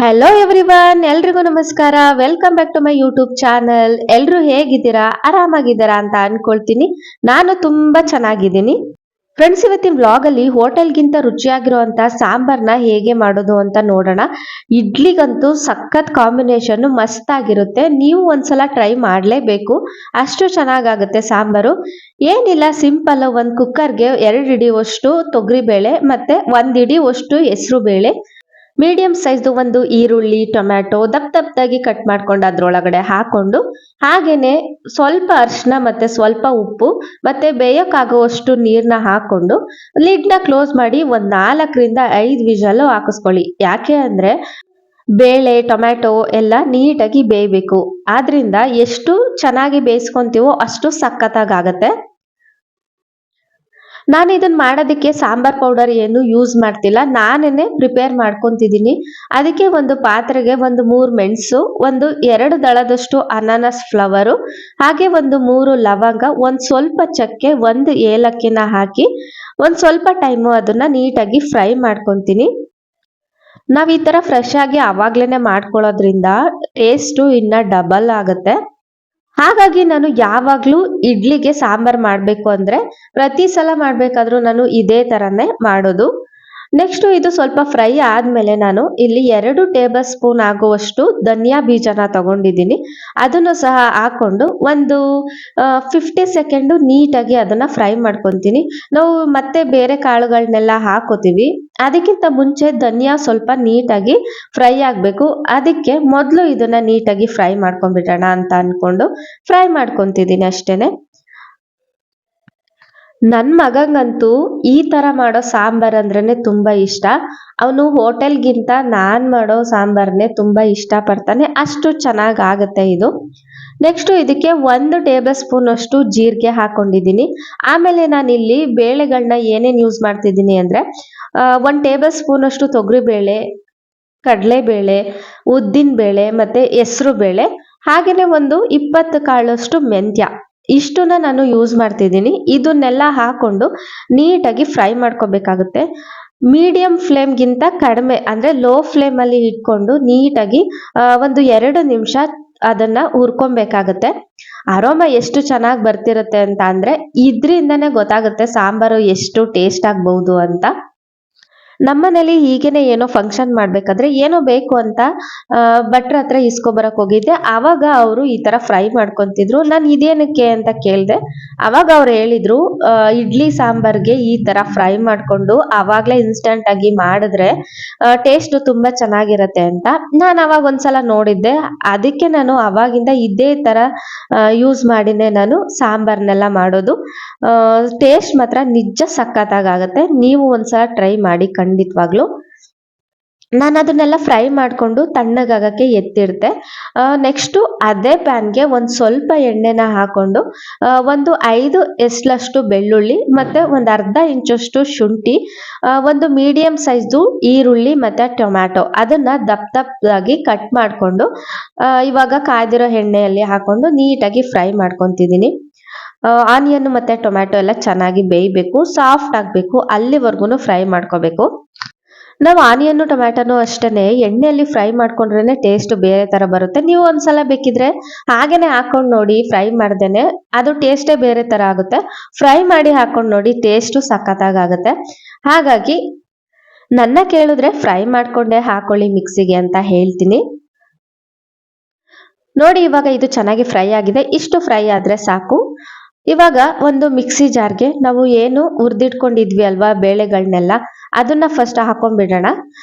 Hello everyone, ಎಲ್ರಿಗೂ ನಮಸ್ಕಾರ. Welcome back to my YouTube channel. ಎಲ್ರು ಹೇಗಿದ್ದೀರಾ? ಆರಾಮಾಗಿದ್ದೀರಾ ಅಂತ ಅನ್ಕೊಳ್ತೀನಿ. ನಾನು ತುಂಬಾ ಚೆನ್ನಾಗಿದ್ದೀನಿ. ಫ್ರೆಂಡ್ಸ್, ಇವತ್ತಿನ ಬ್ಲಾಗ್ ಅಲ್ಲಿ ಹೋಟೆಲ್ಗಿಂತ ರುಚಿಯಾಗಿರುವಂತ ಸಾಂಬಾರ್ನ ಹೇಗೆ ಮಾಡೋದು ಅಂತ ನೋಡೋಣ. ಇಡ್ಲಿಗಂತೂ ಸಖತ್ ಕಾಂಬಿನೇಷನ್ ಮಸ್ತ್ ಆಗಿರುತ್ತೆ. ನೀವು ಒಂದ್ಸಲ ಟ್ರೈ ಮಾಡ್ಲೇಬೇಕು, ಅಷ್ಟು ಚೆನ್ನಾಗಾಗುತ್ತೆ ಸಾಂಬಾರು. ಏನಿಲ್ಲ, ಸಿಂಪಲ್. ಒಂದ್ ಕುಕ್ಕರ್ಗೆ 2 ಹಿಡಿಯುವಷ್ಟು ತೊಗರಿ ಬೇಳೆ ಮತ್ತೆ 1 ಹಿಡಿಯುವಷ್ಟು ಹೆಸರು ಬೇಳೆ, ಮೀಡಿಯಂ ಸೈಜ್ದು ಒಂದು ಈರುಳ್ಳಿ, ಟೊಮ್ಯಾಟೊ ದಪ್ಪದಾಗಿ ಕಟ್ ಮಾಡ್ಕೊಂಡು ಅದ್ರೊಳಗಡೆ ಹಾಕೊಂಡು, ಹಾಗೇನೆ ಸ್ವಲ್ಪ ಅರಿಶಿನ ಮತ್ತೆ ಸ್ವಲ್ಪ ಉಪ್ಪು ಮತ್ತೆ ಬೇಯಕ್ಕಾಗುವಷ್ಟು ನೀರ್ನ ಹಾಕೊಂಡು ಲಿಡ್ನ ಕ್ಲೋಸ್ ಮಾಡಿ ಒಂದ್ 4ರಿಂದ 5 ವಿಷಲ್ ಹಾಕಿಸ್ಕೊಳ್ಳಿ. ಯಾಕೆ ಅಂದ್ರೆ ಬೇಳೆ ಟೊಮ್ಯಾಟೊ ಎಲ್ಲ ನೀಟಾಗಿ ಬೇಯಬೇಕು. ಆದ್ರಿಂದ ಎಷ್ಟು ಚೆನ್ನಾಗಿ ಬೇಯಿಸ್ಕೊಂತೀವೋ ಅಷ್ಟು ಸಖತ್ತಾಗತ್ತೆ. ನಾನು ಇದನ್ನ ಮಾಡೋದಕ್ಕೆ ಸಾಂಬಾರ್ ಪೌಡರ್ ಏನು ಯೂಸ್ ಮಾಡ್ತಿಲ್ಲ, ನಾನೇನೆ ಪ್ರಿಪೇರ್ ಮಾಡ್ಕೊಂತಿದ್ದೀನಿ. ಅದಕ್ಕೆ ಒಂದು ಪಾತ್ರೆಗೆ ಒಂದು 3 ಮೆಣಸು, ಒಂದು 2 ದಳದಷ್ಟು ಅನಾನಸ್ ಫ್ಲವರು, ಹಾಗೆ ಒಂದು 3 ಲವಂಗ, ಒಂದ್ ಸ್ವಲ್ಪ ಚಕ್ಕೆ, ಒಂದು ಏಲಕ್ಕಿನ ಹಾಕಿ ಒಂದ್ ಸ್ವಲ್ಪ ಟೈಮು ಅದನ್ನ ನೀಟಾಗಿ ಫ್ರೈ ಮಾಡ್ಕೊಂತೀನಿ. ನಾವ್ ಈ ತರ ಫ್ರೆಶ್ ಆಗಿ ಅವಾಗ್ಲೇನೆ ಮಾಡ್ಕೊಳ್ಳೋದ್ರಿಂದ ಟೇಸ್ಟು ಇನ್ನ ಡಬಲ್ ಆಗತ್ತೆ. ಹಾಗಾಗಿ ನಾನು ಯಾವಾಗ್ಲೂ ಇಡ್ಲಿಗೆ ಸಾಂಬಾರ್ ಮಾಡ್ಬೇಕು ಅಂದ್ರೆ ಪ್ರತಿ ಸಲ ಮಾಡ್ಬೇಕಾದ್ರೂ ನಾನು ಇದೇ ತರನೇ ಮಾಡೋದು. ನೆಕ್ಸ್ಟ್ ಇದು ಸ್ವಲ್ಪ ಫ್ರೈ ಆದ್ಮೇಲೆ ನಾನು ಇಲ್ಲಿ 2 ಟೇಬಲ್ ಸ್ಪೂನ್ ಆಗುವಷ್ಟು ಧನಿಯಾ ಬೀಜನ ತಗೊಂಡಿದ್ದೀನಿ. ಅದನ್ನು ಸಹ ಹಾಕೊಂಡು ಒಂದು 50 ಸೆಕೆಂಡ್ ನೀಟಾಗಿ ಅದನ್ನ ಫ್ರೈ ಮಾಡ್ಕೊಂತೀನಿ. ನಾವು ಮತ್ತೆ ಬೇರೆ ಕಾಳುಗಳನ್ನೆಲ್ಲ ಹಾಕೋತೀವಿ, ಅದಕ್ಕಿಂತ ಮುಂಚೆ ಧನಿಯಾ ಸ್ವಲ್ಪ ನೀಟಾಗಿ ಫ್ರೈ ಆಗ್ಬೇಕು. ಅದಕ್ಕೆ ಮೊದಲು ಇದನ್ನ ನೀಟಾಗಿ ಫ್ರೈ ಮಾಡ್ಕೊಂಡ್ಬಿಡೋಣ ಅಂತ ಅನ್ಕೊಂಡು ಫ್ರೈ ಮಾಡ್ಕೊಂತಿದ್ದೀನಿ ಅಷ್ಟೇನೆ. ನನ್ ಮಗಂಗಂತೂ ಈ ತರ ಮಾಡೋ ಸಾಂಬಾರ್ ಅಂದ್ರೇನೆ ತುಂಬಾ ಇಷ್ಟ. ಅವನು ಹೋಟೆಲ್ಗಿಂತ ನಾನ್ ಮಾಡೋ ಸಾಂಬಾರ್ನೆ ತುಂಬಾ ಇಷ್ಟ ಪಡ್ತಾನೆ, ಅಷ್ಟು ಚೆನ್ನಾಗ್ ಆಗತ್ತೆ ಇದು. ನೆಕ್ಸ್ಟ್ ಇದಕ್ಕೆ 1 ಟೇಬಲ್ ಸ್ಪೂನ್ ಅಷ್ಟು ಜೀರಿಗೆ ಹಾಕೊಂಡಿದ್ದೀನಿ. ಆಮೇಲೆ ನಾನು ಇಲ್ಲಿ ಬೇಳೆಗಳನ್ನ ಏನೇನ್ ಯೂಸ್ ಮಾಡ್ತಿದ್ದೀನಿ ಅಂದ್ರೆ 1 ಟೇಬಲ್ ಸ್ಪೂನ್ ಅಷ್ಟು ತೊಗರಿ ಬೇಳೆ, ಕಡಲೆಬೇಳೆ, ಉದ್ದಿನ ಬೇಳೆ ಮತ್ತೆ ಹೆಸರು ಬೇಳೆ, ಹಾಗೇನೆ ಒಂದು 20 ಕಾಳಷ್ಟು ಮೆಂತ್ಯ, ಇಷ್ಟನ್ನ ನಾನು ಯೂಸ್ ಮಾಡ್ತಿದ್ದೀನಿ. ಇದನ್ನೆಲ್ಲ ಹಾಕೊಂಡು ನೀಟಾಗಿ ಫ್ರೈ ಮಾಡ್ಕೋಬೇಕಾಗುತ್ತೆ. ಮೀಡಿಯಂ ಫ್ಲೇಮ್ಗಿಂತ ಕಡಿಮೆ ಅಂದ್ರೆ ಲೋ ಫ್ಲೇಮ್ ಅಲ್ಲಿ ಇಟ್ಕೊಂಡು ನೀಟಾಗಿ ಒಂದು 2 ನಿಮಿಷ ಅದನ್ನ ಹುರ್ಕೊಬೇಕಾಗತ್ತೆ. ಅರೋಮ ಎಷ್ಟು ಚೆನ್ನಾಗಿ ಬರ್ತಿರುತ್ತೆ ಅಂತ ಅಂದ್ರೆ ಇದ್ರಿಂದನೇ ಗೊತ್ತಾಗುತ್ತೆ ಸಾಂಬಾರು ಎಷ್ಟು ಟೇಸ್ಟ್ ಆಗ್ಬಹುದು ಅಂತ. ನಮ್ಮನೇಲಿ ಹೀಗೇನೆ ಏನೋ ಫಂಕ್ಷನ್ ಮಾಡ್ಬೇಕಾದ್ರೆ ಏನೋ ಬೇಕು ಅಂತ ಭಟ್ರ ಹತ್ರ ಇಸ್ಕೊಬರಕ್ ಹೋಗಿದ್ದೆ. ಅವಾಗ ಅವರು ಈ ತರ ಫ್ರೈ ಮಾಡ್ಕೊಂತಿದ್ರು. ನಾನು ಇದೇನಕ್ಕೆ ಅಂತ ಕೇಳ್ದೆ. ಅವಾಗ ಅವ್ರು ಹೇಳಿದ್ರು, ಇಡ್ಲಿ ಸಾಂಬಾರ್ಗೆ ಈ ತರ ಫ್ರೈ ಮಾಡ್ಕೊಂಡು ಅವಾಗ್ಲೇ ಇನ್ಸ್ಟಂಟ್ ಆಗಿ ಮಾಡಿದ್ರೆ ಟೇಸ್ಟ್ ತುಂಬಾ ಚೆನ್ನಾಗಿರತ್ತೆ ಅಂತ. ನಾನು ಅವಾಗ ಒಂದ್ಸಲ ನೋಡಿದ್ದೆ, ಅದಕ್ಕೆ ನಾನು ಅವಾಗಿಂದ ಇದೇ ತರ ಯೂಸ್ ಮಾಡಿನೇ ನಾನು ಸಾಂಬಾರ್ನೆಲ್ಲ ಮಾಡೋದು. ಟೇಸ್ಟ್ ಮಾತ್ರ ನಿಜ ಸಖತ್ತಾಗತ್ತೆ. ನೀವು ಒಂದ್ಸಲ ಟ್ರೈ ಮಾಡಿ ಖಂಡಿತವಾಗ್ಲು. ನಾನು ಅದನ್ನೆಲ್ಲ ಫ್ರೈ ಮಾಡ್ಕೊಂಡು ತಣ್ಣಗಾಗಕ್ಕೆ ಎತ್ತಿಡ್ದೆ. ನೆಕ್ಸ್ಟ್ ಅದೇ ಪ್ಯಾನ್ಗೆ ಒಂದ್ ಸ್ವಲ್ಪ ಎಣ್ಣೆನ ಹಾಕೊಂಡು ಒಂದು 5 ಎಸ್ಲಷ್ಟು ಬೆಳ್ಳುಳ್ಳಿ ಮತ್ತೆ ಒಂದ್ ಅರ್ಧ ಇಂಚಷ್ಟು ಶುಂಠಿ, ಒಂದು ಮೀಡಿಯಂ ಸೈಜ್ದು ಈರುಳ್ಳಿ ಮತ್ತೆ ಟೊಮ್ಯಾಟೊ ಅದನ್ನ ದಪ್ಪದಾಗಿ ಕಟ್ ಮಾಡ್ಕೊಂಡು ಇವಾಗ ಕಾಯ್ದಿರೋ ಎಣ್ಣೆಯಲ್ಲಿ ಹಾಕೊಂಡು ನೀಟಾಗಿ ಫ್ರೈ ಮಾಡ್ಕೊಂತಿದ್ದೀನಿ. ಆನಿಯನ್ ಮತ್ತೆ ಟೊಮ್ಯಾಟೊ ಎಲ್ಲ ಚೆನ್ನಾಗಿ ಬೇಯಬೇಕು, ಸಾಫ್ಟ್ ಆಗ್ಬೇಕು, ಅಲ್ಲಿವರೆಗೂ ಫ್ರೈ ಮಾಡ್ಕೋಬೇಕು. ನಾವು ಆನಿಯನ್ ಟೊಮ್ಯಾಟೊನು ಅಷ್ಟೇನೆ ಎಣ್ಣೆಯಲ್ಲಿ ಫ್ರೈ ಮಾಡ್ಕೊಂಡ್ರೇನೆ ಟೇಸ್ಟ್ ಬೇರೆ ತರ ಬರುತ್ತೆ. ನೀವು ಒಂದ್ಸಲ ಬೇಕಿದ್ರೆ ಹಾಗೇನೆ ಹಾಕೊಂಡ್ ನೋಡಿ, ಫ್ರೈ ಮಾಡ್ದೇನೆ, ಅದು ಟೇಸ್ಟೇ ಬೇರೆ ತರ ಆಗುತ್ತೆ. ಫ್ರೈ ಮಾಡಿ ಹಾಕೊಂಡ್ ನೋಡಿ, ಟೇಸ್ಟ್ ಸಖತ್ತಾಗತ್ತೆ. ಹಾಗಾಗಿ ನನ್ನ ಕೇಳಿದ್ರೆ ಫ್ರೈ ಮಾಡ್ಕೊಂಡೇ ಹಾಕೊಳ್ಳಿ ಮಿಕ್ಸಿಗೆ ಅಂತ ಹೇಳ್ತೀನಿ. ನೋಡಿ, ಇವಾಗ ಇದು ಚೆನ್ನಾಗಿ ಫ್ರೈ ಆಗಿದೆ. ಇಷ್ಟು ಫ್ರೈ ಆದ್ರೆ ಸಾಕು. ಇವಾಗ ಒಂದು ಮಿಕ್ಸಿ ಜಾರ್ಗೆ ನಾವು ಏನು ಹುರಿದಿಟ್ಕೊಂಡಿದ್ವಿ ಅಲ್ವಾ ಬೇಳೆಗಳನ್ನೆಲ್ಲ, ಅದನ್ನ ಫಸ್ಟ್ ಹಾಕೊಂಡ್ಬಿಡೋಣ.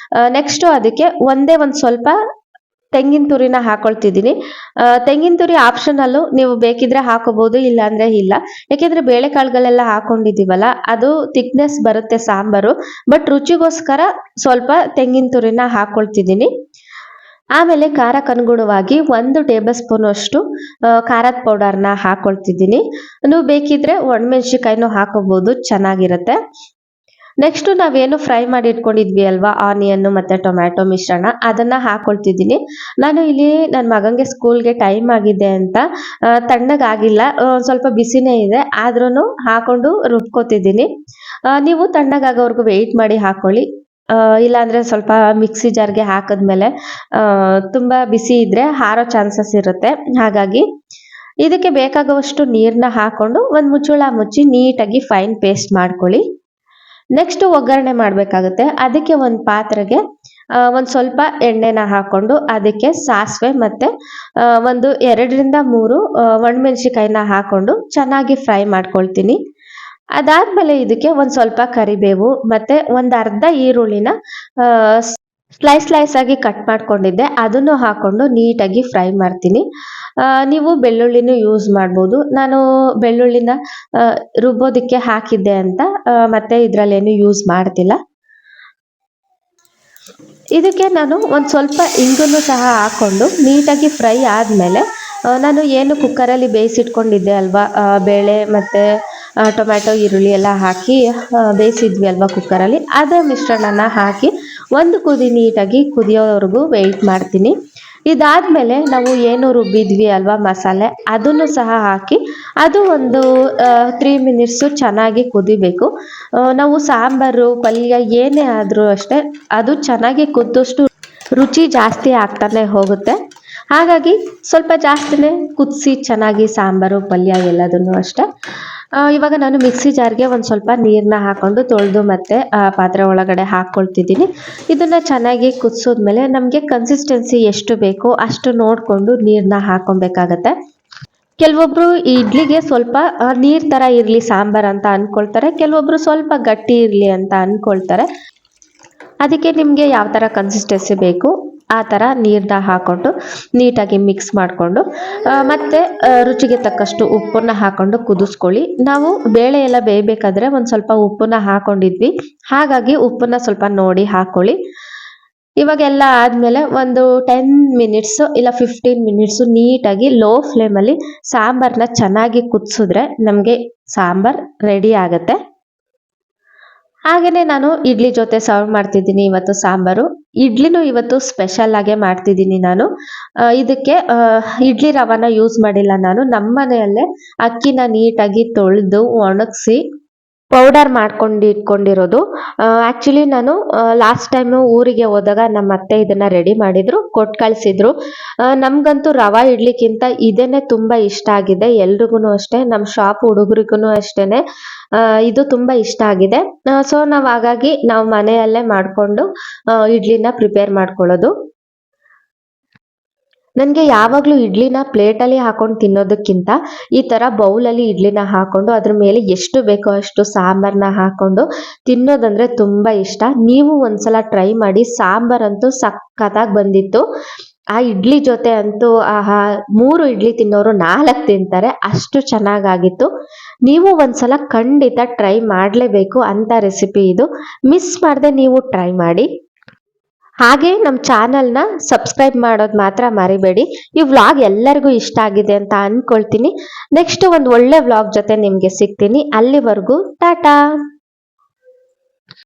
ನೆಕ್ಸ್ಟ್ ಅದಕ್ಕೆ ಒಂದ್ ಸ್ವಲ್ಪ ತೆಂಗಿನ ತುರಿನ ಹಾಕೊಳ್ತಿದ್ದೀನಿ. ತೆಂಗಿನ ತುರಿ ಆಪ್ಷನಲ್ಲು, ನೀವು ಬೇಕಿದ್ರೆ ಹಾಕೋಬಹುದು, ಇಲ್ಲ ಅಂದ್ರೆ ಇಲ್ಲ. ಯಾಕೆಂದ್ರೆ ಬೇಳೆಕಾಳುಗಳೆಲ್ಲ ಹಾಕೊಂಡಿದೀವಲ್ಲ, ಅದು ಥಿಕ್ನೆಸ್ ಬರುತ್ತೆ ಸಾಂಬಾರು. ಬಟ್ ರುಚಿಗೋಸ್ಕರ ಸ್ವಲ್ಪ ತೆಂಗಿನ ತುರಿನ ಹಾಕೊಳ್ತಿದ್ದೀನಿ. ಆಮೇಲೆ ಖಾರಕ್ಕನುಗುಣವಾಗಿ 1 ಟೇಬಲ್ ಸ್ಪೂನ್ ಅಷ್ಟು ಖಾರದ ಪೌಡರ್ನ ಹಾಕೊಳ್ತಿದ್ದೀನಿ. ನೀವು ಬೇಕಿದ್ರೆ ಒಣಮೆಣಸಿಕಾಯಿನೂ ಹಾಕೋಬಹುದು, ಚೆನ್ನಾಗಿರುತ್ತೆ. ನೆಕ್ಸ್ಟ್ ನಾವೇನು ಫ್ರೈ ಮಾಡಿ ಇಟ್ಕೊಂಡಿದ್ವಿ ಅಲ್ವಾ ಆನಿಯನ್ ಮತ್ತೆ ಟೊಮ್ಯಾಟೊ ಮಿಶ್ರಣ, ಅದನ್ನ ಹಾಕೊಳ್ತಿದ್ದೀನಿ. ನಾನು ಇಲ್ಲಿ ನನ್ನ ಮಗಂಗೆ ಸ್ಕೂಲ್ಗೆ ಟೈಮ್ ಆಗಿದೆ ಅಂತ ತಣ್ಣಗಾಗಿಲ್ಲ, ಸ್ವಲ್ಪ ಬಿಸಿನೇ ಇದೆ, ಆದ್ರೂ ಹಾಕೊಂಡು ರುಬ್ಕೋತಿದ್ದೀನಿ. ನೀವು ತಣ್ಣಗಾಗೋವರೆಗೂ ವೆಯ್ಟ್ ಮಾಡಿ ಹಾಕೊಳ್ಳಿ. ಇಲ್ಲಾಂದ್ರೆ ಸ್ವಲ್ಪ ಮಿಕ್ಸಿ ಜಾರ್ಗೆ ಹಾಕಿದ್ಮೇಲೆ ತುಂಬಾ ಬಿಸಿ ಇದ್ರೆ ಹಾರೋ ಚಾನ್ಸಸ್ ಇರುತ್ತೆ. ಹಾಗಾಗಿ ಇದಕ್ಕೆ ಬೇಕಾಗುವಷ್ಟು ನೀರನ್ನ ಹಾಕೊಂಡು ಒಂದು ಮುಚ್ಚಳ ಮುಚ್ಚಿ ನೀಟಾಗಿ ಫೈನ್ ಪೇಸ್ಟ್ ಮಾಡ್ಕೊಳ್ಳಿ. ನೆಕ್ಸ್ಟ್ ಒಗ್ಗರಣೆ ಮಾಡಬೇಕಾಗುತ್ತೆ. ಅದಕ್ಕೆ ಒಂದು ಪಾತ್ರೆಗೆ ಒಂದು ಸ್ವಲ್ಪ ಎಣ್ಣೆನ ಹಾಕೊಂಡು ಅದಕ್ಕೆ ಸಾಸಿವೆ ಮತ್ತೆ ಒಂದು 2ರಿಂದ 3 ಒಣಮೆಣಸಿಕಾಯಿನ ಹಾಕೊಂಡು ಚೆನ್ನಾಗಿ ಫ್ರೈ ಮಾಡ್ಕೊಳ್ತೀನಿ. ಅದಾದ್ಮೇಲೆ ಇದಕ್ಕೆ ಒಂದು ಸ್ವಲ್ಪ ಕರಿಬೇವು ಮತ್ತೆ ಒಂದು ಅರ್ಧ ಈರುಳ್ಳಿನ ಸ್ಲೈಸ್ ಆಗಿ ಕಟ್ ಮಾಡ್ಕೊಂಡಿದ್ದೆ, ಅದನ್ನು ಹಾಕೊಂಡು ನೀಟಾಗಿ ಫ್ರೈ ಮಾಡ್ತೀನಿ. ನೀವು ಬೆಳ್ಳುಳ್ಳಿನೂ ಯೂಸ್ ಮಾಡ್ಬೋದು. ನಾನು ಬೆಳ್ಳುಳ್ಳಿನ ರುಬ್ಬೋದಕ್ಕೆ ಹಾಕಿದ್ದೆ ಅಂತ ಮತ್ತೆ ಇದರಲ್ಲೇನು ಯೂಸ್ ಮಾಡ್ತಿಲ್ಲ. ಇದಕ್ಕೆ ನಾನು ಒಂದು ಸ್ವಲ್ಪ ಇಂಗನ್ನು ಸಹ ಹಾಕೊಂಡು ನೀಟಾಗಿ ಫ್ರೈ ಆದಮೇಲೆ ನಾನು ಏನು ಕುಕ್ಕರಲ್ಲಿ ಬೇಯಿಸಿಟ್ಕೊಂಡಿದ್ದೆ ಅಲ್ವಾ, ಬೇಳೆ ಮತ್ತು ಟೊಮ್ಯಾಟೊ ಈರುಳ್ಳಿ ಎಲ್ಲ ಹಾಕಿ ಬೇಯಿಸಿದ್ವಿ ಅಲ್ವಾ ಕುಕ್ಕರಲ್ಲಿ, ಅದರ ಮಿಶ್ರಣನ ಹಾಕಿ ಒಂದು ಕುದಿ ನೀಟಾಗಿ ಕುದಿಯೋವರೆಗೂ ವೆಯ್ಟ್ ಮಾಡ್ತೀನಿ. ಇದಾದಮೇಲೆ ನಾವು ಏನು ರುಬ್ಬಿದ್ವಿ ಅಲ್ವಾ ಮಸಾಲೆ, ಅದನ್ನು ಸಹ ಹಾಕಿ ಅದು ಒಂದು 3 ಮಿನಿಟ್ಸು ಚೆನ್ನಾಗಿ ಕುದಿಬೇಕು. ನಾವು ಸಾಂಬಾರು ಪಲ್ಯ ಏನೇ ಆದರೂ ಅಷ್ಟೇ ಅದು ಚೆನ್ನಾಗಿ ಕುದ್ದಷ್ಟು ರುಚಿ ಜಾಸ್ತಿ ಆಗ್ತಾನೆ ಹೋಗುತ್ತೆ. ಹಾಗಾಗಿ ಸ್ವಲ್ಪ ಜಾಸ್ತಿನೇ ಕುದಿಸಿ ಚೆನ್ನಾಗಿ ಸಾಂಬಾರು ಪಲ್ಯ ಎಲ್ಲದನ್ನು ಅಷ್ಟೇ. ಇವಾಗ ನಾನು ಮಿಕ್ಸಿ ಜಾರ್ಗೆ ಒಂದು ಸ್ವಲ್ಪ ನೀರನ್ನ ಹಾಕೊಂಡು ತೊಳೆದು ಮತ್ತೆ ಪಾತ್ರೆ ಒಳಗಡೆ ಹಾಕ್ಕೊಳ್ತಿದ್ದೀನಿ. ಇದನ್ನು ಚೆನ್ನಾಗಿ ಕುದಿಸೋದ್ಮೇಲೆ ನಮಗೆ ಕನ್ಸಿಸ್ಟೆನ್ಸಿ ಎಷ್ಟು ಬೇಕೋ ಅಷ್ಟು ನೋಡಿಕೊಂಡು ನೀರನ್ನ ಹಾಕೊಬೇಕಾಗತ್ತೆ. ಕೆಲವೊಬ್ರು ಇಡ್ಲಿಗೆ ಸ್ವಲ್ಪ ನೀರ್ ತರ ಇರಲಿ ಸಾಂಬಾರ್ ಅಂತ ಅನ್ಕೊಳ್ತಾರೆ, ಕೆಲವೊಬ್ರು ಸ್ವಲ್ಪ ಗಟ್ಟಿ ಇರಲಿ ಅಂತ ಅನ್ಕೊಳ್ತಾರೆ. ಅದಕ್ಕೆ ನಿಮಗೆ ಯಾವ ಥರ ಕನ್ಸಿಸ್ಟೆನ್ಸಿ ಬೇಕು ಆ ಥರ ನೀರನ್ನ ಹಾಕ್ಕೊಂಡು ನೀಟಾಗಿ ಮಿಕ್ಸ್ ಮಾಡಿಕೊಂಡು ಮತ್ತು ರುಚಿಗೆ ತಕ್ಕಷ್ಟು ಉಪ್ಪನ್ನು ಹಾಕ್ಕೊಂಡು ಕುದಿಸ್ಕೊಳ್ಳಿ. ನಾವು ಬೇಳೆ ಎಲ್ಲ ಬೇಯಬೇಕಾದ್ರೆ ಒಂದು ಸ್ವಲ್ಪ ಉಪ್ಪನ್ನ ಹಾಕ್ಕೊಂಡಿದ್ವಿ, ಹಾಗಾಗಿ ಉಪ್ಪನ್ನ ಸ್ವಲ್ಪ ನೋಡಿ ಹಾಕ್ಕೊಳ್ಳಿ. ಇವಾಗೆಲ್ಲ ಆದಮೇಲೆ ಒಂದು 10 ಮಿನಿಟ್ಸು ಇಲ್ಲ 15 ಮಿನಿಟ್ಸು ನೀಟಾಗಿ ಲೋ ಫ್ಲೇಮಲ್ಲಿ ಸಾಂಬಾರನ್ನ ಚೆನ್ನಾಗಿ ಕುದಿಸಿದ್ರೆ ನಮಗೆ ಸಾಂಬಾರ್ ರೆಡಿ ಆಗುತ್ತೆ. ಹಾಗೆಯೇ ನಾನು ಇಡ್ಲಿ ಜೊತೆ ಸರ್ವ್ ಮಾಡ್ತಿದ್ದೀನಿ ಇವತ್ತು ಸಾಂಬಾರು. ಇಡ್ಲಿನೂ ಇವತ್ತು ಸ್ಪೆಷಲ್ ಆಗೇ ಮಾಡ್ತಿದ್ದೀನಿ ನಾನು. ಇದಕ್ಕೆ ಇಡ್ಲಿ ರವಾನ ಯೂಸ್ ಮಾಡಿಲ್ಲ ನಾನು. ನಮ್ಮ ಮನೆಯಲ್ಲೇ ಅಕ್ಕಿನ ನೀಟಾಗಿ ತೊಳೆದು ಒಣಗಿಸಿ ಪೌಡರ್ ಮಾಡ್ಕೊಂಡು ಇಟ್ಕೊಂಡಿರೋದು. ಆ್ಯಕ್ಚುಲಿ ನಾನು ಲಾಸ್ಟ್ ಟೈಮು ಊರಿಗೆ ಹೋದಾಗ ನಮ್ಮ ಅತ್ತೆ ಇದನ್ನು ರೆಡಿ ಮಾಡಿದ್ರು, ಕೊಟ್ಟು ಕಳಿಸಿದ್ರು. ನಮಗಂತೂ ರವಾ ಇಡ್ಲಿಕ್ಕಿಂತ ಇದೇನೆ ತುಂಬ ಇಷ್ಟ ಆಗಿದೆ. ಎಲ್ರಿಗೂ ಅಷ್ಟೇ, ನಮ್ಮ ಶಾಪ್ ಹುಡುಗರಿಗೂ ಅಷ್ಟೇ ಇದು ತುಂಬ ಇಷ್ಟ ಆಗಿದೆ. ಸೊ ಹಾಗಾಗಿ ನಾವು ಮನೆಯಲ್ಲೇ ಮಾಡಿಕೊಂಡು ಇಡ್ಲಿನ ಪ್ರಿಪೇರ್ ಮಾಡ್ಕೊಳ್ಳೋದು. ನನಗೆ ಯಾವಾಗಲೂ ಇಡ್ಲಿನ ಪ್ಲೇಟಲ್ಲಿ ಹಾಕೊಂಡು ತಿನ್ನೋದಕ್ಕಿಂತ ಈ ಥರ ಬೌಲಲ್ಲಿ ಇಡ್ಲಿನ ಹಾಕೊಂಡು ಅದ್ರ ಮೇಲೆ ಎಷ್ಟು ಬೇಕೋ ಅಷ್ಟು ಸಾಂಬಾರನ್ನ ಹಾಕೊಂಡು ತಿನ್ನೋದಂದರೆ ತುಂಬ ಇಷ್ಟ. ನೀವು ಒಂದ್ಸಲ ಟ್ರೈ ಮಾಡಿ. ಸಾಂಬಾರಂತೂ ಸಖತ್ತಾಗಿ ಬಂದಿತ್ತು. ಆ ಇಡ್ಲಿ ಜೊತೆ ಅಂತೂ 3 ಇಡ್ಲಿ ತಿನ್ನೋರು 4 ತಿಂತಾರೆ, ಅಷ್ಟು ಚೆನ್ನಾಗಾಗಿತ್ತು. ನೀವು ಒಂದ್ಸಲ ಖಂಡಿತ ಟ್ರೈ ಮಾಡಲೇಬೇಕು ಅಂತ ರೆಸಿಪಿ ಇದು. ಮಿಸ್ ಮಾಡದೆ ನೀವು ಟ್ರೈ ಮಾಡಿ. ಹಾಗೆ ನಮ್ಮ ಚಾನಲ್ನ ಸಬ್ಸ್ಕ್ರೈಬ್ ಮಾಡೋದು ಮಾತ್ರ ಮರಿಬೇಡಿ. ಈ ವ್ಲಾಗ್ ಎಲ್ಲರಿಗೂ ಇಷ್ಟ ಆಗಿದೆ ಅಂತ ಅಂದ್ಕೊಳ್ತೀನಿ. ನೆಕ್ಸ್ಟ್ ಒಂದು ಒಳ್ಳೆ ವ್ಲಾಗ್ ಜೊತೆ ನಿಮಗೆ ಸಿಗ್ತೀನಿ. ಅಲ್ಲಿವರೆಗೂ ಟಾಟಾ.